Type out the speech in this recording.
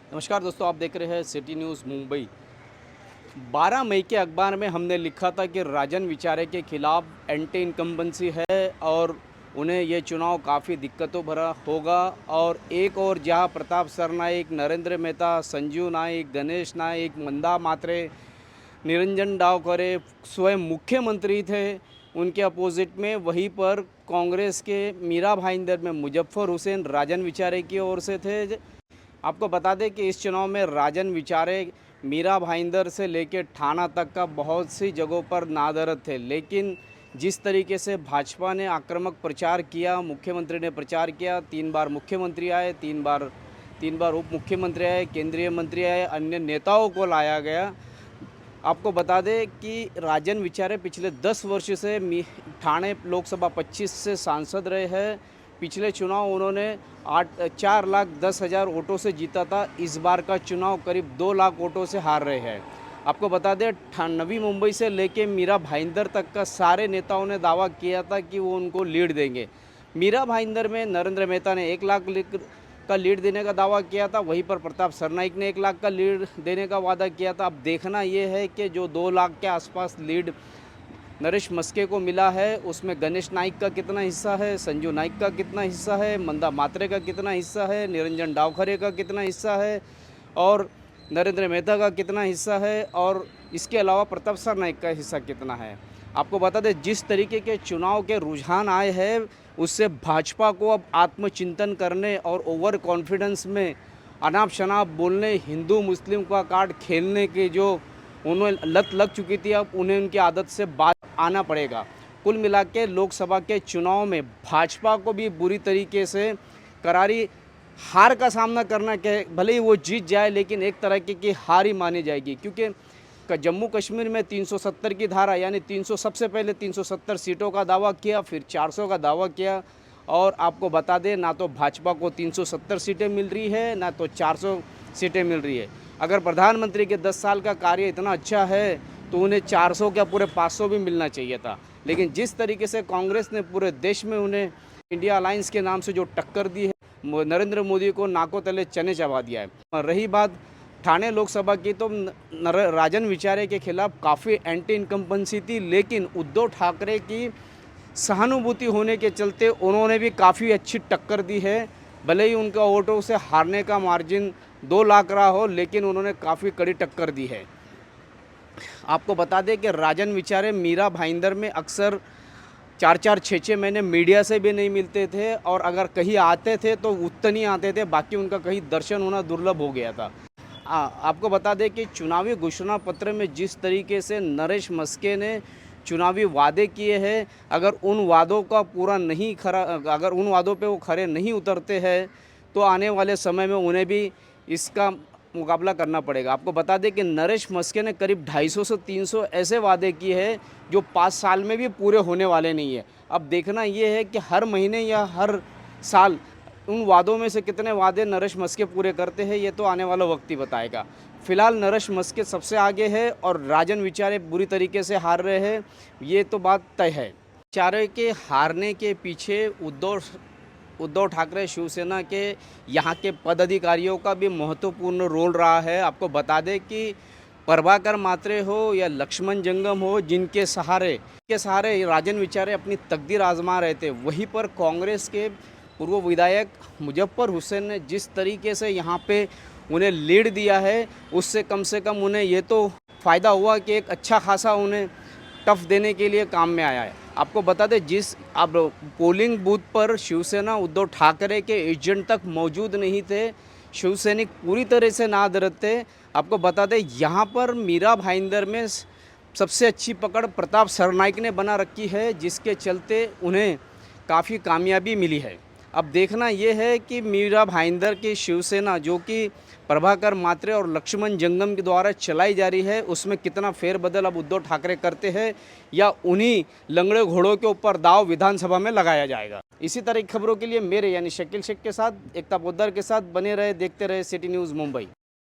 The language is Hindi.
नमस्कार दोस्तों, आप देख रहे हैं सिटी न्यूज़ मुंबई। 12 मई के अखबार में हमने लिखा था कि राजन विचारे के खिलाफ एंटी इनकम्बेंसी है और उन्हें ये चुनाव काफ़ी दिक्कतों भरा होगा। और एक और जहां प्रताप सरनाईक, नरेंद्र मेहता, संजीव नाइक, गणेश नाइक, मंदा मात्रे, निरंजन डावखरे स्वयं मुख्यमंत्री थे, उनके अपोजिट में वहीं पर कांग्रेस के मीरा भाईंदर में मुजफ्फर हुसैन राजन विचारे की ओर से थे। आपको बता दें कि इस चुनाव में राजन विचारे मीरा भाईंदर से लेकर ठाणा तक का बहुत सी जगहों पर नादरद थे, लेकिन जिस तरीके से भाजपा ने आक्रामक प्रचार किया, मुख्यमंत्री ने प्रचार किया, 3 बार मुख्यमंत्री आए, 3 बार उप मुख्यमंत्री आए, केंद्रीय मंत्री आए, अन्य नेताओं को लाया गया। आपको बता दें कि राजन विचारे पिछले 10 वर्ष से ठाणे लोकसभा 25 से सांसद रहे हैं। पिछले चुनाव उन्होंने 4,10,000 वोटों से जीता था। इस बार का चुनाव करीब 2 लाख वोटों से हार रहे हैं। आपको बता दें, नवी मुंबई से लेके मीरा भाईंदर तक का सारे नेताओं ने दावा किया था कि वो उनको लीड देंगे। मीरा भाईंदर में नरेंद्र मेहता ने 1 लाख का लीड देने का दावा किया था, वहीं पर प्रताप सरनाईक ने 1 लाख का लीड देने का वादा किया था। अब देखना ये है कि जो 2 लाख के आसपास लीड नरेश मस्के को मिला है, उसमें गणेश नाइक का कितना हिस्सा है, संजू नाइक का कितना हिस्सा है, मंदा मात्रे का कितना हिस्सा है, निरंजन डावखरे का कितना हिस्सा है और नरेंद्र मेहता का कितना हिस्सा है, और इसके अलावा प्रताप सरनाईक का हिस्सा कितना है। आपको बता दें, जिस तरीके के चुनाव के रुझान आए हैं, उससे भाजपा को अब आत्मचिंतन करने और ओवर कॉन्फिडेंस में अनाप शनाप बोलने, हिंदू मुस्लिम का कार्ड खेलने के जो उन्हें लत लग चुकी थी, अब उन्हें उनकी आदत से बाहर आना पड़ेगा। कुल मिला के लोकसभा के चुनाव में भाजपा को भी बुरी तरीके से करारी हार का सामना करना, के भले ही वो जीत जाए लेकिन एक तरह की हार ही मानी जाएगी, क्योंकि जम्मू कश्मीर में 370 की धारा यानी 300 सबसे पहले 370 सीटों का दावा किया, फिर 400 का दावा किया। और आपको बता दें, ना तो भाजपा को 370 सीटें मिल रही है, ना तो 400 सीटें मिल रही है। अगर प्रधानमंत्री के 10 साल का कार्य इतना अच्छा है तो उन्हें 400 क्या पूरे 500 भी मिलना चाहिए था। लेकिन जिस तरीके से कांग्रेस ने पूरे देश में उन्हें इंडिया अलायंस के नाम से जो टक्कर दी है, नरेंद्र मोदी को नाकों तले चने चबा दिया है। और रही बात ठाणे लोकसभा की, तो राजन विचारे के खिलाफ काफ़ी एंटी इनकम्बेंसी थी, लेकिन उद्धव ठाकरे की सहानुभूति होने के चलते उन्होंने भी काफ़ी अच्छी टक्कर दी है। भले ही उनका वोटों से हारने का मार्जिन 2 लाख रहा हो, लेकिन उन्होंने काफ़ी कड़ी टक्कर दी है। आपको बता दें कि राजन विचारे मीरा भाईंदर में अक्सर 4-4, 6-6 महीने मीडिया से भी नहीं मिलते थे, और अगर कहीं आते थे तो उतनी आते थे, बाकी उनका कहीं दर्शन होना दुर्लभ हो गया था। आपको बता दें कि चुनावी घोषणा पत्र में जिस तरीके से नरेश मस्के ने चुनावी वादे किए हैं, अगर उन वादों का पूरा नहीं खरा अगर उन वादों पे वो खरे नहीं उतरते हैं, तो आने वाले समय में उन्हें भी इसका मुकाबला करना पड़ेगा। आपको बता दें कि नरेश मस्के ने करीब 250 से 300 ऐसे वादे किए हैं जो 5 साल में भी पूरे होने वाले नहीं है। अब देखना ये है कि हर महीने या हर साल उन वादों में से कितने वादे नरेश मस्के पूरे करते हैं, ये तो आने वाला वक्त ही बताएगा। फिलहाल नरेश मस्के सबसे आगे है और राजन विचारे बुरी तरीके से हार रहे हैं, ये तो बात तय है। विचारे के हारने के पीछे उद्धव ठाकरे शिवसेना के यहाँ के पदाधिकारियों का भी महत्वपूर्ण रोल रहा है। आपको बता दें कि प्रभाकर मात्रे हो या लक्ष्मण जंगम हो, जिनके सहारे राजन विचारे अपनी तकदीर आजमा रहे थे, वहीं पर कांग्रेस के पूर्व विधायक मुजफ्फर हुसैन ने जिस तरीके से यहाँ पे उन्हें लीड दिया है, उससे कम से कम उन्हें ये तो फ़ायदा हुआ कि एक अच्छा खासा उन्हें टफ देने के लिए काम में आया है। आपको बता दें, अब पोलिंग बूथ पर शिवसेना उद्धव ठाकरे के एजेंट तक मौजूद नहीं थे, शिवसैनिक पूरी तरह से नादरद थे। आपको बता दें, यहाँ पर मीरा भाईंदर में सबसे अच्छी पकड़ प्रताप सरनाईक ने बना रखी है, जिसके चलते उन्हें काफ़ी कामयाबी मिली है। अब देखना यह है कि मीरा भाईंदर की शिवसेना, जो कि प्रभाकर मात्रे और लक्ष्मण जंगम के द्वारा चलाई जा रही है, उसमें कितना फेरबदल अब उद्धव ठाकरे करते हैं, या उन्हीं लंगड़े घोड़ों के ऊपर दाव विधानसभा में लगाया जाएगा। इसी तरह की खबरों के लिए मेरे यानी शकील शेख के साथ, एकता पोद्दार के साथ बने रहे, देखते रहे सिटी न्यूज़ मुंबई।